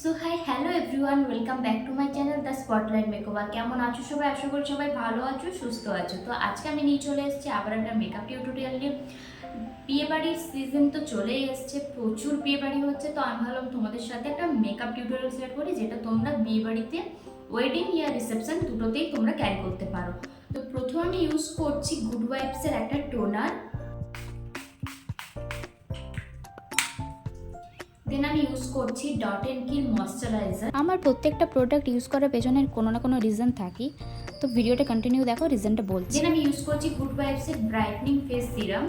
So hi hello everyone, welcome back to my channel the spotlight makeover. কেমন আছো সবাই? আশা করি সবাই ভালো আছো, সুস্থ আছো। তো আজকে আমি নিয়ে চলে এসেছি আবার একটা মেকআপ টিউটোরিয়াল নিয়ে। বিয়েবাড়ির সিজন তো চলেই এসছে, প্রচুর বিয়েবাড়ি হচ্ছে। তো আমি ভাবলাম তোমাদের সাথে একটা মেকআপ টিউটোরিয়াল শেয়ার করি, যেটা তোমরা বিয়েবাড়িতে ওয়েডিং ইয়া রিসেপশন দুটোতেই তোমরা ক্যারি করতে পারো। তো প্রথমে আমি ইউজ করছি গুড ভাইবসের একটা টোনার। দেন আমি ইউজ করছি ডট অ্যান্ড কিল ময়শ্চারাইজার। আমার প্রত্যেকটা প্রোডাক্ট ইউজ করার পেছনের কোনো না কোনো রিজন থাকে, তো ভিডিওটা কন্টিনিউ দেখো, রিজনটা বলছি। দেন আমি ইউজ করছি গুড ভাইবসের ব্রাইটনিং ফেস সিরাম।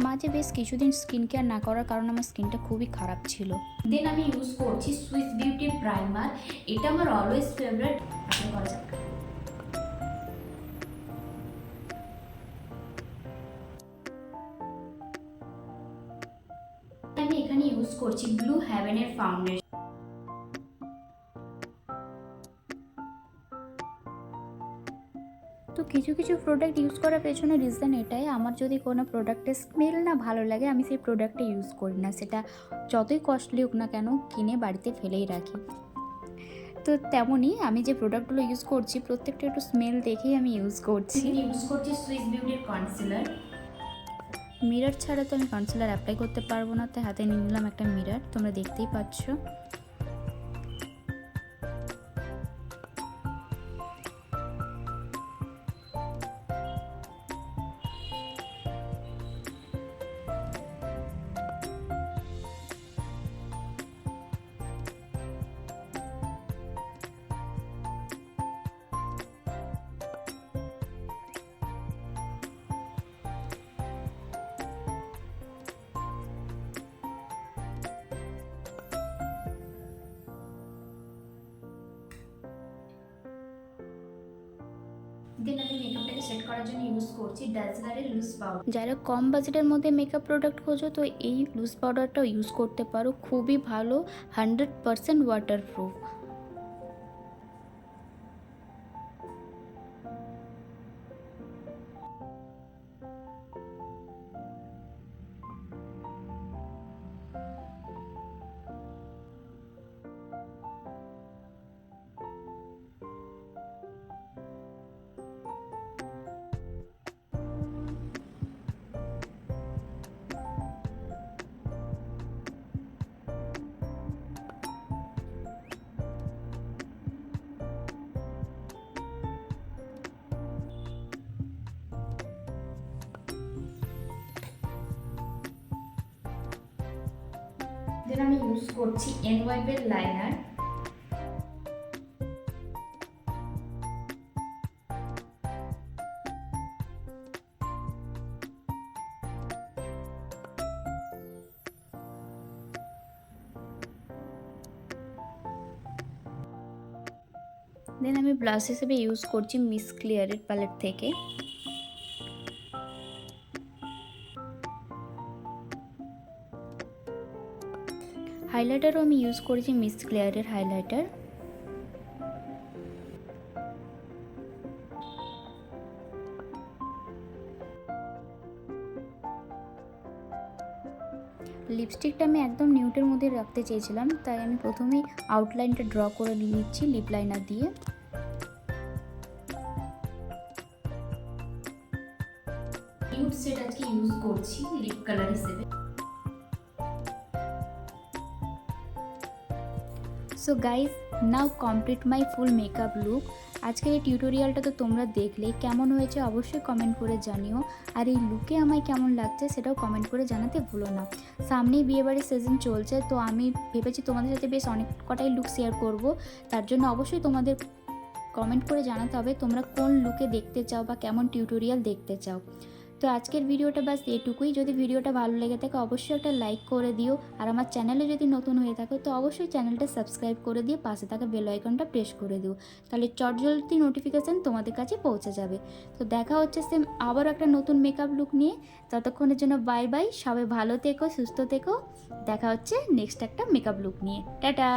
মাঝে বেশ কিছুদিন স্কিন কেয়ার না করার কারণে আমার স্কিনটা খুবই খারাপ ছিল। দেন আমি ইউজ করছি সুইস বিউটি প্রাইমার। এটা আমার অলওয়েজ ফেভারিট। করা যাক। আমি এখানে ইউজ করছি ব্লু হেভেনের ফাউন্ডেশন। তো কিছু কিছু প্রোডাক্ট ইউজ করার পেছনে রিজন এটাই, আমার যদি কোনো প্রোডাক্টের স্মেল না ভালো লাগে আমি সেই প্রোডাক্টটা ইউজ করি না, সেটা যতই কস্টলি হোক না কেন কিনে বাড়িতে ফেলেই রাখি। তো তেমনই আমি যে প্রোডাক্টগুলো ইউজ করছি প্রত্যেকটা একটু স্মেল দেখেই আমি ইউজ করছি। ইউজ করছি সুইস বিউটির কনসিলার। মিরর ছাড়া তো আমি কনসিলার অ্যাপ্লাই করতে পারবো না, তাই হাতে নিয়ে নিলাম একটা মিরর, তোমরা দেখতেই পাচ্ছ। দেন আমি মেকআপটাকে সেট করার জন্য ইউজ করছি ডাজলারের লুজ পাউডার। যারা কম বাজেটের মধ্যে মেকআপ প্রোডাক্ট খোঁজো তো এই লুজ পাউডারটাও ইউজ করতে পারো, খুবই ভালো, 100% ওয়াটারপ্রুফ। দেন আমি ইউজ করছি এনওয়াইবের লাইনার। দেন আমি ব্লাশ হিসেবে ইউজ করছি মিস ক্লিয়ারের প্যালেট থেকে। হাইলাইটারও আমি ইউজ করেছি মিস ক্লিয়ারের হাইলাইটার। লিপস্টিকটা আমি একদম নিউটের মধ্যে রাখতে চেয়েছিলাম, তাই আমি প্রথমেই আউটলাইনটা ড্র করে নিচ্ছি লিপ লাইনার দিয়ে। নিউড শেড আজকে ইউজ করছি লিপ কালার হিসেবে। So guys, now complete my full makeup look. আজকের এই টিউটোরিয়ালটা তো তোমরা দেখলে, কেমন হয়েছে অবশ্যই কমেন্ট করে জানিও, আর এই লুকে আমায় কেমন লাগছে সেটাও কমেন্ট করে জানাতে ভুলো না। সামনেই বিয়েবাড়ির সিজন চলছে, তো আমি ভেবেছি তোমাদের সাথে বেশ অনেক কটাই লুক শেয়ার করব, তার জন্য অবশ্যই তোমাদের কমেন্ট করে জানাতে হবে তোমরা কোন লুকে দেখতে চাও বা কেমন টিউটোরিয়াল দেখতে চাও। তো আজকের ভিডিওটা বাস এটুকুই। যদি ভিডিওটা ভালো লেগে থাকে অবশ্যই একটা লাইক করে দিও, আর আমার চ্যানেলে যদি নতুন হয়ে থাকো তো অবশ্যই চ্যানেলটা সাবস্ক্রাইব করে দিয়ে পাশে থাকা বেল আইকনটা প্রেস করে দিও, তাহলে চটজলদি নোটিফিকেশান তোমাদের কাছে পৌঁছে যাবে। তো দেখা হচ্ছে সেম আবার একটা নতুন মেকআপ লুক নিয়ে। ততক্ষণের জন্য বাই বাই, সবাই ভালো থেকো, সুস্থ থেকো। দেখা হচ্ছে নেক্সট একটা মেকআপ লুক নিয়ে। টাটা।